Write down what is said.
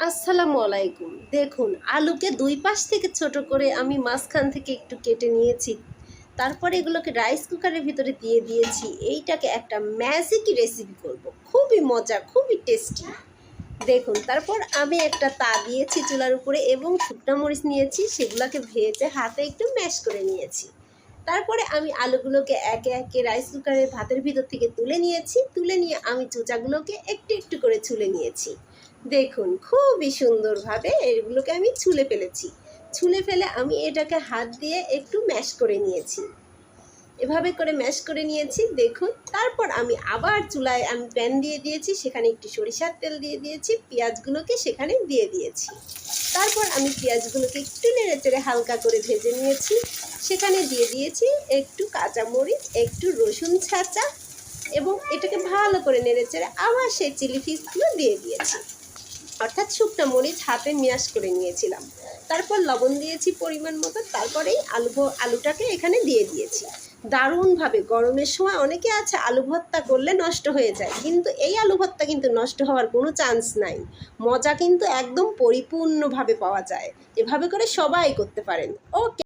আসসালামু আলাইকুম। দেখুন, আলুকে দুই পাশ থেকে ছোট করে আমি মাঝখান থেকে একটু কেটে নিয়েছি। তারপরে এগুলোকে রাইস কুকারের ভিতরে দিয়ে দিয়েছি। এইটাকে একটা ম্যাজিক রেসিপি করব, খুবই মজা, খুবই টেস্টি। দেখুন, তারপর আমি একটা তা দিয়েছি চুলার উপরে এবং শুকনো মরিচ নিয়েছি, সেগুলোকে ভেজে হাতে একটু ম্যাশ করে নিয়েছি। তারপরে আমি আলুগুলোকে একে একে রাইস কুকারের ভাতের ভিতর থেকে তুলে নিয়েছি। তুলে নিয়ে আমি চোচাগুলোকে একটু একটু করে ছুলে নিয়েছি। দেখুন, খুবই সুন্দরভাবে এগুলোকে আমি ছুলে ফেলেছি। ছুলে ফেলে আমি এটাকে হাত দিয়ে একটু ম্যাশ করে নিয়েছি। এভাবে করে ম্যাশ করে নিয়েছি। দেখুন, তারপর আমি আবার চুলায় আমি প্যান দিয়ে দিয়েছি, সেখানে একটু সরিষার তেল দিয়ে দিয়েছি, পেঁয়াজগুলোকে সেখানে দিয়ে দিয়েছি। তারপর আমি পেঁয়াজগুলোকে একটু নেড়েচেড়ে হালকা করে ভেজে নিয়েছি। সেখানে দিয়ে দিয়েছি একটু কাঁচামরিচ, একটু রসুন ছাঁচা এবং এটাকে ভালো করে নেড়েচেড়ে আবার সেই চিলি ফ্লেক্সগুলো দিয়ে দিয়েছি, অর্থাৎ শুকনো মরিচ হাতে ম্যাশ করে নিয়েছিলাম। তারপর লবণ দিয়েছি পরিমাণ মতো। তারপরেই আলুটাকে এখানে দিয়ে দিয়েছি। দারুণভাবে গরমের সময় অনেকে আছে আলু ভর্তা করলে নষ্ট হয়ে যায়, কিন্তু এই আলু ভর্তা কিন্তু নষ্ট হওয়ার কোনো চান্স নাই। মজা কিন্তু একদম পরিপূর্ণভাবে পাওয়া যায়। এভাবে করে সবাই করতে পারেন। ওকে।